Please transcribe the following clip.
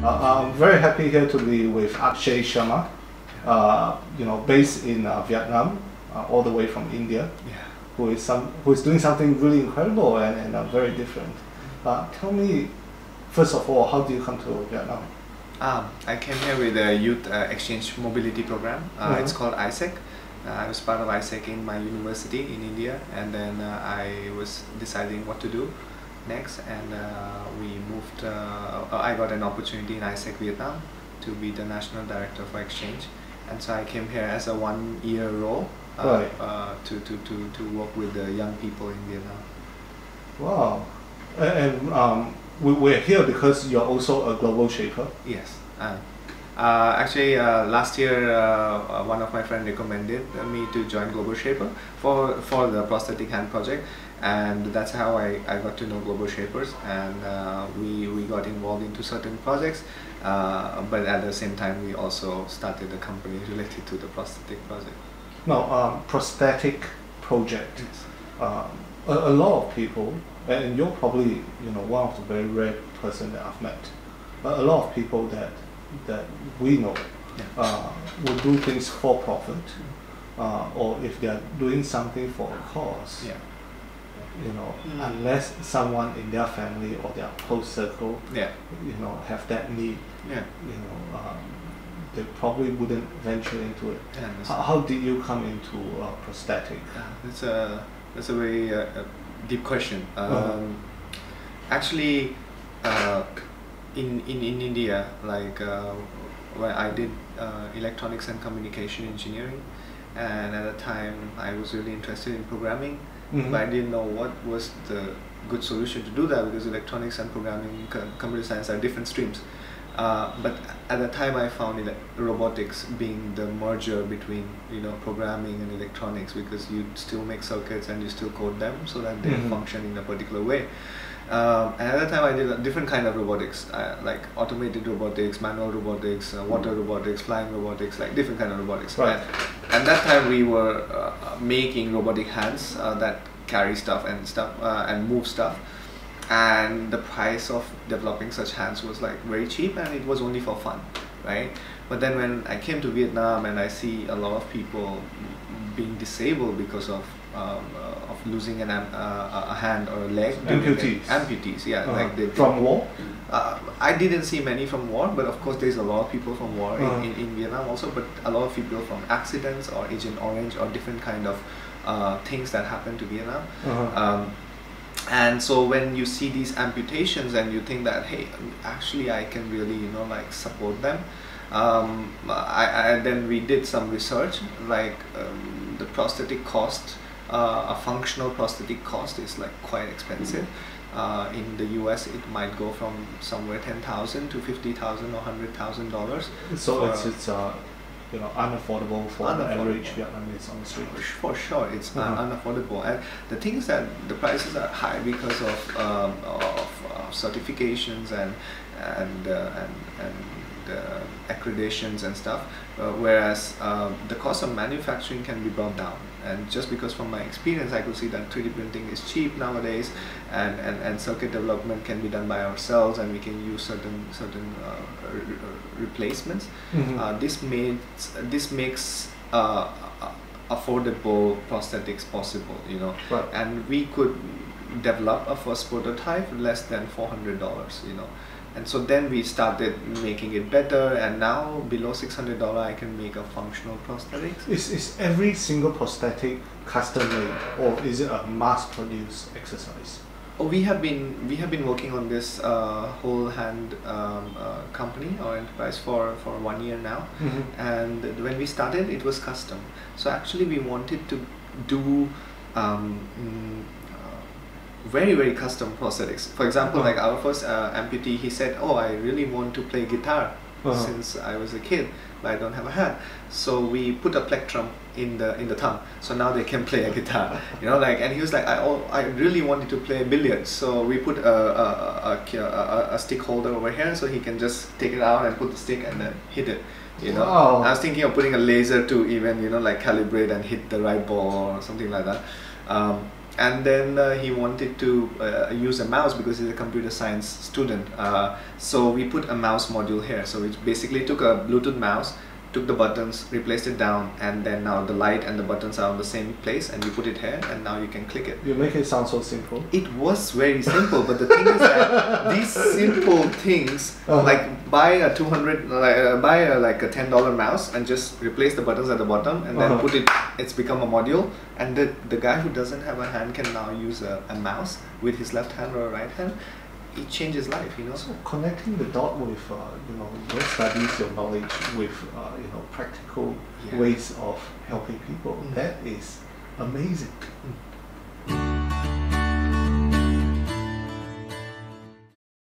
I'm very happy here to be with Akshay Sharma, based in Vietnam, all the way from India, Yeah. who is doing something really incredible and very different. Tell me, first of all, how do you come to Vietnam? I came here with a youth exchange mobility program. It's called ISEC. I was part of ISEC in my university in India, and then I was deciding what to do next, and we moved. I got an opportunity in ISEC Vietnam to be the national director for exchange, and so I came here as a one-year role Right. to work with the young people in Vietnam. Wow. And we're here because you're also a global shaper. Yes. Actually, last year, one of my friends recommended me to join Global Shaper for the prosthetic hand project, and that's how I got to know Global Shapers, and we got involved into certain projects, but at the same time we also started a company related to the prosthetic project. No, prosthetic project. Yes. A lot of people, and you're probably one of the very rare person that I've met. A lot of people that we know will do things for profit, or if they are doing something for a cause. Yeah. Unless someone in their family or their close circle, Yeah. have that need, Yeah. they probably wouldn't venture into it. Yeah, How did you come into prosthetic? that's a very deep question. Actually, in India, like where I did electronics and communication engineering, and at the time I was really interested in programming, but I didn't know what was the good solution to do that, because electronics and programming, computer science are different streams. But at the time I found robotics being the merger between programming and electronics, because you still make circuits and you still code them so that they function in a particular way. And at the time I did a different kind of robotics, like automated robotics, manual robotics, water robotics, flying robotics, like different kind of robotics. Right. And that time we were making robotic hands that carry stuff and move stuff. And the price of developing such hands was like very cheap, and it was only for fun, right? But then when I came to Vietnam and I see a lot of people being disabled because of losing a hand or a leg. Amputees, yeah. Like from war? I didn't see many from war, but of course there's a lot of people from war in Vietnam also, but a lot of people from accidents or Agent Orange or different kind of things that happen to Vietnam. And so when you see these amputations and you think that, hey, actually I can really support them, then we did some research, like the prosthetic cost, a functional prosthetic cost is like quite expensive. In the US it might go from somewhere $10,000 to $50,000 or $100,000. So it's unaffordable for the average Vietnamese on the street. For sure, it's unaffordable, and the thing is that the prices are high because of certifications and accreditations and stuff, whereas the cost of manufacturing can be brought down. And just because from my experience I could see that 3D printing is cheap nowadays, and circuit development can be done by ourselves, and we can use certain replacements. This makes affordable prosthetics possible, Right. And we could develop a first prototype less than $400, and so then we started making it better, and now below $600 I can make a functional prosthetics. Is every single prosthetic custom made, or is it a mass produced exercise? Oh, we have been working on this whole hand company or enterprise for 1 year now, and when we started it was custom. So actually we wanted to do very, very custom prosthetics. For example, like our first amputee, he said, oh, I really want to play guitar since I was a kid, but I don't have a hand. So we put a plectrum in the thumb, so now they can play a guitar. And he was like, I really wanted to play billiards, so we put a stick holder over here, so he can just take it out and put the stick and then hit it. Wow. I was thinking of putting a laser to even calibrate and hit the right ball or something like that. And then he wanted to use a mouse because he's a computer science student. So we put a mouse module here. So we basically took a Bluetooth mouse, took the buttons, replaced it down, and then now the light and the buttons are on the same place, and we put it here, and now you can click it. You make it sound so simple. It was very simple, but the thing is that these simple things, like buy a like a $10 mouse and just replace the buttons at the bottom, and then put it. It's become a module, and the guy who doesn't have a hand can now use a mouse with his left hand or right hand. It changes life, you know. So connecting the dot with your studies, your knowledge with practical ways of helping people, that is amazing.